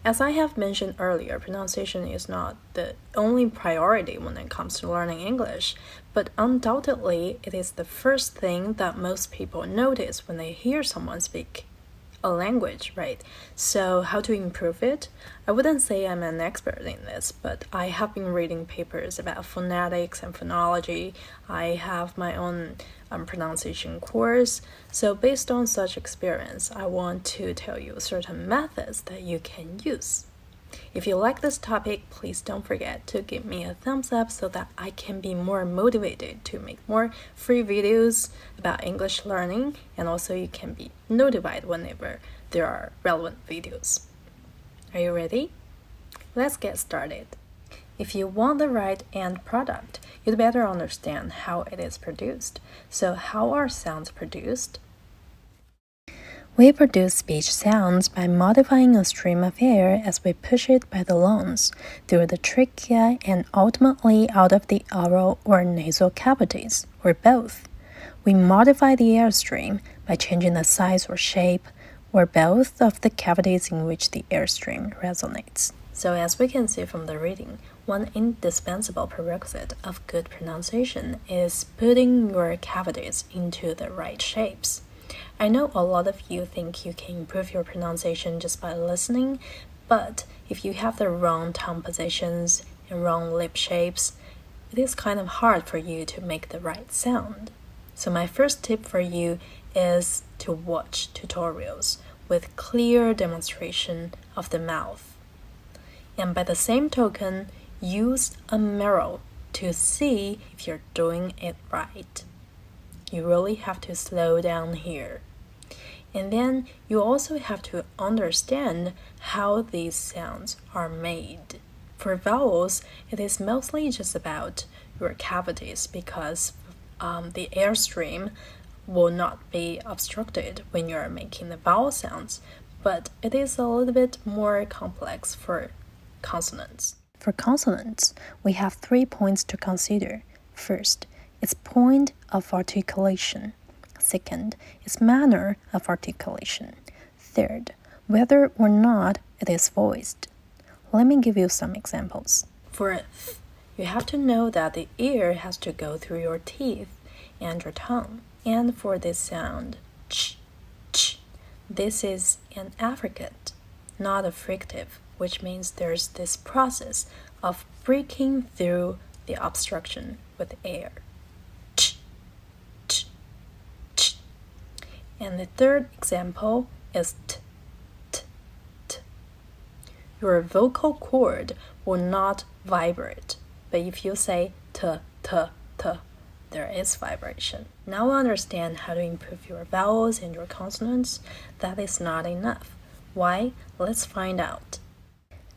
As I have mentioned earlier, pronunciation is not the only priority when it comes to learning English, but undoubtedly it is the first thing that most people notice when they hear someone speak a language, right? So how to improve it? I wouldn't say I'm an expert in this, but I have been reading papers about phonetics and phonology. I have my own pronunciation course. So based on such experience, I want to tell you certain methods that you can use. If you like this topic, please don't forget to give me a thumbs up so that I can be more motivated to make more free videos about English learning, and also you can be notified whenever there are relevant videos. Are you ready? Let's get started. If you want the right end product, you'd better understand how it is produced. So how are sounds produced? We produce speech sounds by modifying a stream of air as we push it by the lungs through the trachea and ultimately out of the oral or nasal cavities, or both. We modify the airstream by changing the size or shape, or both of the cavities in which the airstream resonates. So as we can see from the reading, one indispensable prerequisite of good pronunciation is putting your cavities into the right shapes. I know a lot of you think you can improve your pronunciation just by listening, but if you have the wrong tongue positions and wrong lip shapes, it is kind of hard for you to make the right sound. So my first tip for you is to watch tutorials with clear demonstration of the mouth. And by the same token, use a mirror to see if you're doing it right. You really have to slow down here. And then you also have to understand how these sounds are made. For vowels, it is mostly just about your cavities because the airstream will not be obstructed when you're making the vowel sounds, but it is a little bit more complex for consonants. For consonants, we have 3 points to consider. First, its point of articulation. Second, its manner of articulation. Third, whether or not it is voiced. Let me give you some examples. For th, you have to know that the air has to go through your teeth and your tongue. And for this sound, ch, ch, this is an affricate, not a fricative, which means there's this process of breaking through the obstruction with air. Ch, ch, ch. And the third example is t, t, t. Your vocal cord will not vibrate, but if you say t, t, t, there is vibration. Now understand how to improve your vowels and your consonants. That is not enough. Why? Let's find out.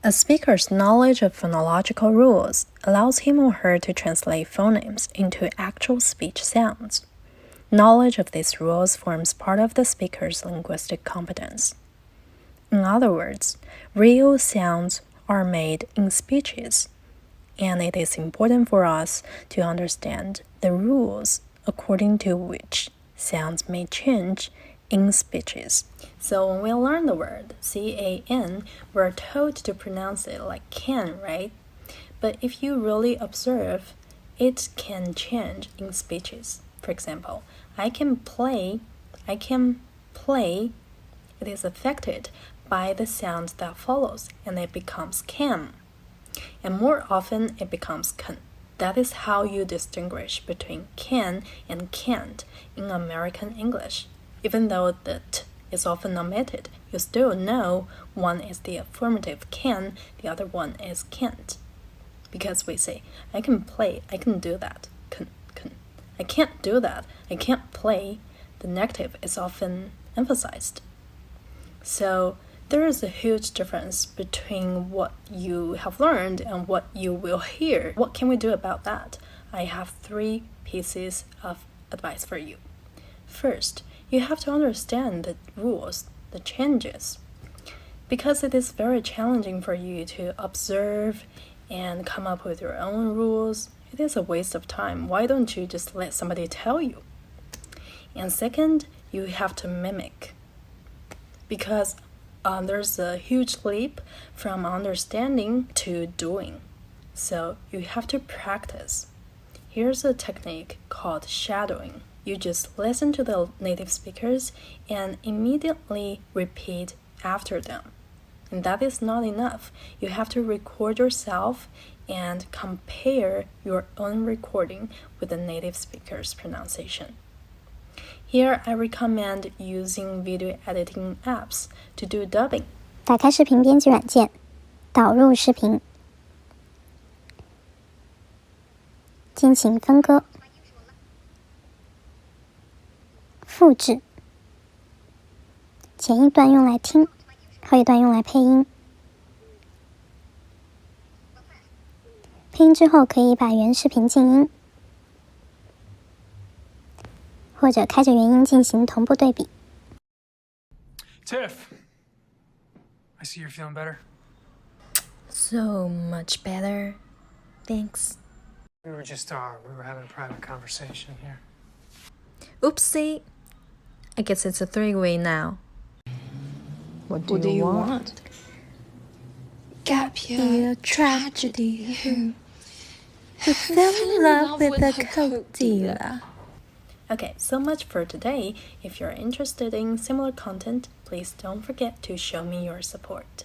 A speaker's knowledge of phonological rules allows him or her to translate phonemes into actual speech sounds. Knowledge of these rules forms part of the speaker's linguistic competence. In other words, real sounds are made in speeches, and it is important for us to understand the rules according to which sounds may change in speeches. So when we learn the word can, we're told to pronounce it like can, right? But if you really observe, it can change in speeches. For example, I can play, it is affected by the sound that follows, and it becomes can. And more often, it becomes can. That is how you distinguish between can and can't in American English. Even though the t is often omitted, you still know one is the affirmative can, the other one is can't. Because we say, I can play, I can do that, can. I can't do that, I can't play, the negative is often emphasized. So there is a huge difference between what you have learned and what you will hear. What can we do about that? I have 3 pieces of advice for you. First, you have to understand the rules, the changes, because it is very challenging for you to observe and come up with your own rules. It is a waste of time. Why don't you just let somebody tell you? And second, you have to mimic, because there's a huge leap from understanding to doing. So you have to practice. Here's a technique called shadowing. You just listen to the native speakers and immediately repeat after them. And that is not enough. You have to record yourself and compare your own recording with the native speaker's pronunciation. Here, I recommend using video editing apps to do dubbing. 打开视频编辑软件，导入视频，进行分割、复制。前一段用来听，后一段用来配音。配音之后可以把原视频静音，或者开着原音进行同步对比。Tiff, I see you're feeling better. So much better. Thanks. We were having a private conversation here. Oopsie. I guess it's a three-way now. What do you want? Gap year tragedy who Fell in love with a coke dealer. Okay, so much for today. If you're interested in similar content, please don't forget to show me your support.